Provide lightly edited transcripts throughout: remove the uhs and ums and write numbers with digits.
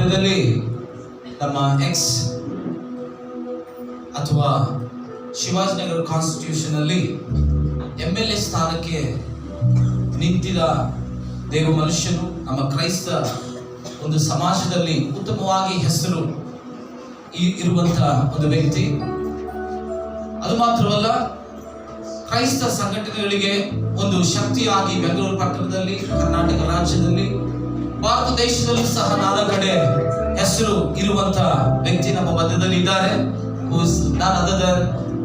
ಮಧ್ಯದಲ್ಲಿ ನಮ್ಮ ಎಕ್ಸ್ ಅಥವಾ ಶಿವಾಜಿನಗರ ಕಾನ್ಸ್ಟಿಟ್ಯೂಷನ್ ಅಲ್ಲಿ MLA ಸ್ಥಾನಕ್ಕೆ ನಿಂತಿದ ದೇವ ಮನುಷ್ಯನು, ನಮ್ಮ ಕ್ರೈಸ್ತ ಒಂದು ಸಮಾಜದಲ್ಲಿ ಉತ್ತಮವಾಗಿ ಹೆಸರು ಇರುವಂತಹ ಒಂದು ವ್ಯಕ್ತಿ. ಅದು ಮಾತ್ರವಲ್ಲ, ಕ್ರೈಸ್ತ ಸಂಘಟನೆಗಳಿಗೆ ಒಂದು ಶಕ್ತಿಯಾಗಿ ಬೆಂಗಳೂರು ಪಟ್ಟಣದಲ್ಲಿ, ಕರ್ನಾಟಕ ರಾಜ್ಯದಲ್ಲಿ, ಭಾರತ ದೇಶದಲ್ಲೂ ಸಹ ನಾನಾ ಕಡೆ ಹೆಸರು ಇರುವಂತಹ ವ್ಯಕ್ತಿ ನಮ್ಮ ಮಧ್ಯದಲ್ಲಿ ಇದ್ದಾರೆ. none other than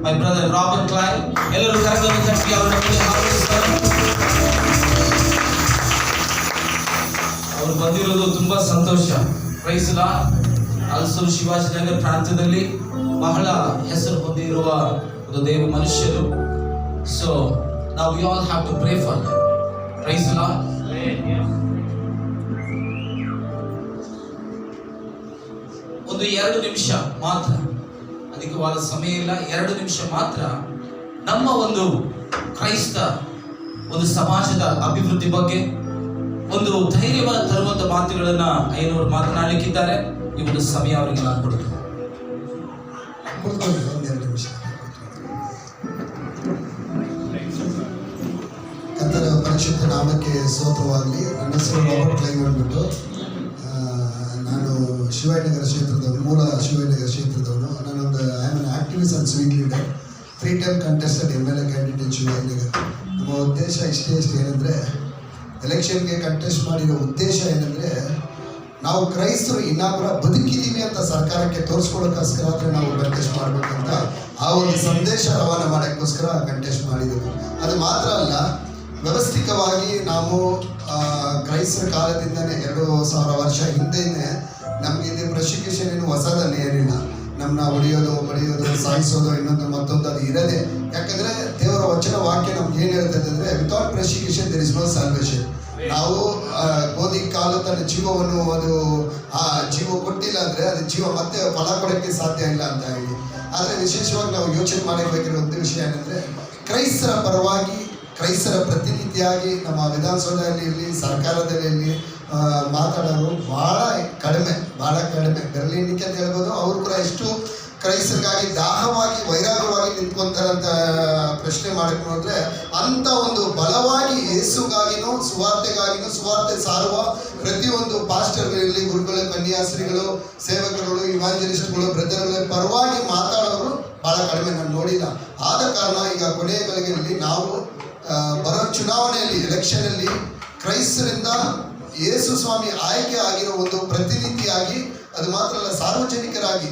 my brother Robert Klein. ಎಲ್ಲರೂ ಕರೆಗಳನ್ನು ತಟ್ಟಿ ಅವರನ್ನು ಆಹ್ವಾನಿಸ್ತಾರೆ. ಅವರು ಬಂದಿರೋದು ತುಂಬಾ ಸಂತೋಷ. Praise Lord. ಆಲ್ಸೋ ಶಿವಾಜಿನಗರ ಪ್ರಾಂತ್ಯದಲ್ಲಿ ಬಹಳ ಹೆಸರು ಹೊಂದಿರುವ ಒಂದು ದೇವ ಮನುಷ್ಯರು. So now we all have to pray for them. Praise the Lord. ಒಂದು 2 ನಿಮಿಷ ಮಾತ್ರ, ಅಧಿಕವಾದ ಸಮಯ ಇಲ್ಲ, 2 ನಿಮಿಷ ಮಾತ್ರ ನಮ್ಮ ಒಂದು ಕ್ರೈಸ್ತ ಒಂದು ಸಮಾಜದ ಅಭಿವೃದ್ಧಿ ಬಗ್ಗೆ ಒಂದು ಧೈರ್ಯವನ್ನು ತರುವಂತ ಮಾತುಗಳನ್ನ ಐನವರು ಮಾತನಾಡಲಿಕ್ಕಿದ್ದಾರೆ. ಈ ಒಂದು ಸಮಯ ಅವರಿಗೆ ನಾನು ಕೊಡ್ತೇನೆ. ಕರ್ತನ ಪರಿಶುದ್ಧ ನಾಮಕ್ಕೆ ಸ್ತೋತ್ರವಾಗಲಿ. ನನ್ನ ಹೆಸರು ರಾಬರ್ಟ್ ಕ್ಲೈನ್ ಅಂದ್ಬಿಟ್ಟು, ನಾನು ಶಿವಾಜಿನಗರ ಕ್ಷೇತ್ರದವನು, ಮೂಲ ಶಿವಾಜಿನಗರ ಕ್ಷೇತ್ರದವನು. ನಾನೊಂದು I am activist and sweet leader, 3 time contested MLA candidate Shivajinagar. ನಮ್ಮ ಉದ್ದೇಶ ಇಷ್ಟೇ ಏನಂದರೆ, ಎಲೆಕ್ಷನ್ಗೆ ಕಂಟೆಸ್ಟ್ ಮಾಡಿರೋ ಉದ್ದೇಶ ಏನಂದರೆ, ನಾವು ಕ್ರೈಸ್ತರು ಇನ್ನಾಪುರ ಬದುಕಿದ್ದೀವಿ ಅಂತ ಸರ್ಕಾರಕ್ಕೆ ತೋರಿಸ್ಕೊಡೋಕ್ಕೋಸ್ಕರ ಆದರೆ ನಾವು ಕಂಟೆಸ್ಟ್ ಮಾಡಬೇಕಂತ ಆ ಒಂದು ಸಂದೇಶ ರವಾನೆ ಮಾಡೋಕ್ಕೋಸ್ಕರ ಕಂಟೆಸ್ಟ್ ಮಾಡಿದ್ದೆವು. ಅದು ಮಾತ್ರ ಅಲ್ಲ, ವ್ಯವಸ್ಥಿತವಾಗಿ ನಾವು ಕ್ರೈಸ್ತರ ಕಾಲದಿಂದನೇ 2000 ವರ್ಷ ಹಿಂದೆಯೇ ನಮಗೆ ಇದು ಪ್ರಾಸಿಕ್ಯೂಷನ್ ಏನು ಹೊಸದನ್ನ ಏನಿಲ್ಲ. ನಮ್ಮನ್ನ ಹೊಡೆಯೋದು, ಸಾಯಿಸೋದು, ಇನ್ನೊಂದು ಮತ್ತೊಂದು ಅದು ಇರೋದೇ. ಯಾಕಂದರೆ ದೇವರ ವಚನ ವಾಕ್ಯ ನಮ್ಗೆ ಏನು ಹೇಳ್ತದೆ ಅಂದರೆ, without prosecution there is no salvation. ನಾವು ಗೋಧಿ ಕಾಲು ತನ್ನ ಜೀವವನ್ನು ಅದು ಆ ಜೀವ ಕೊಟ್ಟಿಲ್ಲ ಅಂದರೆ ಅದು ಜೀವ ಮತ್ತೆ ಫಲ ಕೊಡೋಕ್ಕೆ ಸಾಧ್ಯ ಇಲ್ಲ ಅಂತ ಹೇಳಿ. ಆದರೆ ವಿಶೇಷವಾಗಿ ನಾವು ಯೋಚನೆ ಮಾಡಬೇಕಿರೋ ಒಂದು ವಿಷಯ ಏನಂದರೆ, ಕ್ರೈಸ್ತರ ಪರವಾಗಿ, ಕ್ರೈಸ್ತರ ಪ್ರತಿನಿಧಿಯಾಗಿ ನಮ್ಮ ವಿಧಾನಸೌಧದಲ್ಲಿ ಇರಲಿ, ಸರ್ಕಾರದಲ್ಲಿ ಮಾತಾಡೋರು ಭಾಳ ಕಡಿಮೆ. ಬೆರಳೆಣಿಕೆ ಅಂತ ಹೇಳ್ಬೋದು. ಅವರು ಕೂಡ ಎಷ್ಟು ಕ್ರೈಸ್ತರಿಗಾಗಿ ದಾಹವಾಗಿ, ವೈರಾಗ್ಯವಾಗಿ ನಿಂತ್ಕೊಂತಾರಂತ ಪ್ರಶ್ನೆ ಮಾಡಕ್ಕೆ ನೋಡಿದ್ರೆ, ಅಂಥ ಒಂದು ಬಲವಾಗಿ ಯೇಸುಗಾಗಿನೂ ಸುವಾರ್ತೆಗಾಗಿನೂ ಸುವಾರ್ತೆ ಸಾರುವ ಪ್ರತಿಯೊಂದು ಪಾಸ್ಟರ್ಗಳಿರಲಿ, ಗುರುಗಳು, ಕನ್ಯಾಸ್ತ್ರೀಗಳು, ಸೇವಕರುಗಳು, ಇವಾಂಜಲಿಸ್ಟ್ಗಳು, ಬ್ರದರ್ಗಳ ಪರವಾಗಿ ಮಾತಾಡೋರು ಭಾಳ ಕಡಿಮೆ ನಾನು ನೋಡಿಲ್ಲ. ಆದ ಕಾರಣ ಈಗ ಕೊನೆಯ ಗಳಿಗೆಯಲ್ಲಿ ನಾವು ಬರೋ ಚುನಾವಣೆಯಲ್ಲಿ, ಎಲೆಕ್ಷನಲ್ಲಿ ಕ್ರೈಸ್ತರಿಂದ ಯೇಸು ಸ್ವಾಮಿ ಆಯ್ಕೆ ಆಗಿರೋ ಒಂದು ಪ್ರತಿನಿಧಿಯಾಗಿ, ಅದು ಮಾತ್ರ ಅಲ್ಲ, ಸಾರ್ವಜನಿಕರಾಗಿ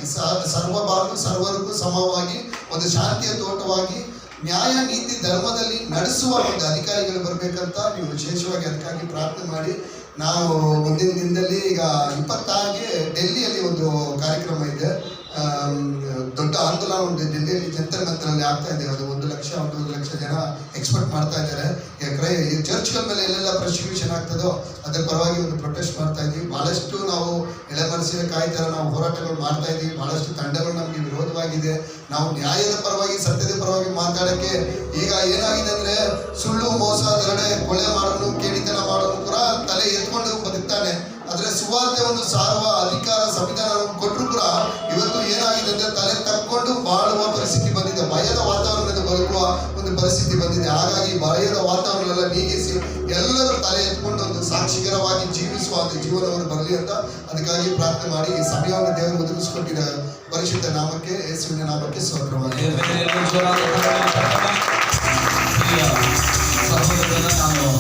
ಸರ್ವರಿಗೂ ಸಮವಾಗಿ ಒಂದು ಶಾಂತಿಯ ತೋಟವಾಗಿ, ನ್ಯಾಯ ನೀತಿ ಧರ್ಮದಲ್ಲಿ ನಡೆಸುವ ಒಂದು ಅಧಿಕಾರಿಗಳು ಬರಬೇಕಂತ ನೀವು ವಿಶೇಷವಾಗಿ ಅದಕ್ಕಾಗಿ ಪ್ರಾರ್ಥನೆ ಮಾಡಿ. ನಾವು ಮುಂದಿನ ದಿನದಲ್ಲಿ ಈಗ 26ಗೆ ಡೆಲ್ಲಿಯಲ್ಲಿ ಒಂದು ಕಾರ್ಯಕ್ರಮ ಇದೆ, ದೊಡ್ಡ ಆಂದೋಲನ ಒಂದು ಡೆಲ್ಲಿಯಲ್ಲಿ ಜಂತರ್ ಮಂತರಲ್ಲಿ ಆಗ್ತಾ ಇದೆ. ಅದು 1 ಲಕ್ಷ ಜನ ಎಕ್ಸ್ಪೆಕ್ಟ್ ಮಾಡ್ತಾ ಇದ್ದಾರೆ. ಚರ್ಚ್ಗಳ ಮೇಲೆ ಎಲ್ಲೆಲ್ಲ ಪ್ರಾಸಿಕ್ಯೂಷನ್ ಆಗ್ತದೋ ಅದರ ಪರವಾಗಿ ಒಂದು ಪ್ರೊಟೆಸ್ಟ್ ಮಾಡ್ತಾ ಇದ್ದೀವಿ. ಭಾಳಷ್ಟು ನಾವು ಎಳೆಮನಸ್ಸಿನ ಕಾಯ್ತಾರ ನಾವು ಹೋರಾಟಗಳು ಮಾಡ್ತಾ ಇದ್ದೀವಿ. ಭಾಳಷ್ಟು ತಂಡಗಳು ನಮಗೆ ವಿರೋಧವಾಗಿದೆ. ನಾವು ನ್ಯಾಯದ ಪರವಾಗಿ, ಸತ್ಯದ ಪರವಾಗಿ ಮಾತಾಡೋಕ್ಕೆ ಈಗ ಏನಾಗಿದೆ ಅಂದರೆ, ಸುಳ್ಳು, ಮೋಸ, ದರೋಡೆ, ಕೊಲೆ ಮಾಡೋನು, ಕೇಡಿತನ ಮಾಡೋನು ಕೂಡ ತಲೆ ಎತ್ಕೊಂಡು ಬದುಕ್ತಾನೆ. ಆದರೆ ಸುವಾರ್ತೆಯನ್ನು ಸಾರುವ ಅಧಿಕಾರ ಸಂವಿಧಾನ ಕೊಟ್ಟರು ಕೂಡ ಇವತ್ತು ಏನಾಗಿದೆ ಅಂದರೆ, ತಲೆ ತಕ್ಕೊಂಡು ಬಾಳುವ ಪರಿಸ್ಥಿತಿ ಬಂದಿದೆ. ಭಯದ ವಾತಾವರಣದ ಬದುಕುವ ಒಂದು ಪರಿಸ್ಥಿತಿ ಬಂದಿದೆ. ಹಾಗಾಗಿ ಭಯದ ವಾತಾವರಣ ನೀಗಿಸಿ ಎಲ್ಲರೂ ತಲೆ ಎತ್ಕೊಂಡು ಒಂದು ಸಾಕ್ಷಿಕರವಾಗಿ ಜೀವಿಸುವ ಒಂದು ಜೀವನವನ್ನು ಬರಲಿ ಅಂತ ಅದಕ್ಕಾಗಿ ಪ್ರಾರ್ಥನೆ ಮಾಡಿ ಈ ಸಮಯವನ್ನು ದೇವರು ಒದಗಿಸಿಕೊಟ್ಟಿದ್ದ ಪರಿಶುದ್ಧ ನಾಮಕ್ಕೆ, ಯೇಸುವಿನ ನಾಮಕ್ಕೆ ಸ್ತೋತ್ರವಾಗಲಿ.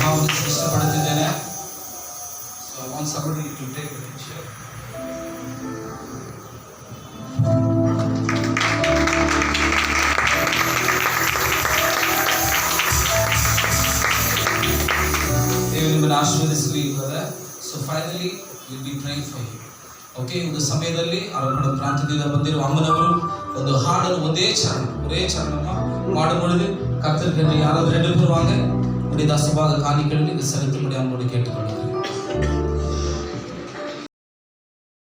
ನಾನು ಇಷ್ಟಪಡುತ್ತಿದ್ದೇನೆ. So I want somebody to take a picture. ನಿಮ್ಮನ್ನು ಆಶೀರ್ವದಿಸಲಿ brother. So finally will be praying for you. Okay, ಒಂದು ಸಮಯದಲ್ಲಿ ಅವರ ಪ್ರಾಂತ್ಯದಿಂದ ಬಂದಿರುವ ಅಮ್ಮನವರು ಒಂದು ಹಾಡನ್ನು ஒரே சரணமா பாடும் பொழுது கர்த்தர் யாராவது 2 பேர் வாங்க, உடைய தாசபாக காணிக்கையில் செலுத்தும்படி அன்போடு கேட்டுக்கொள்ளுங்கள்.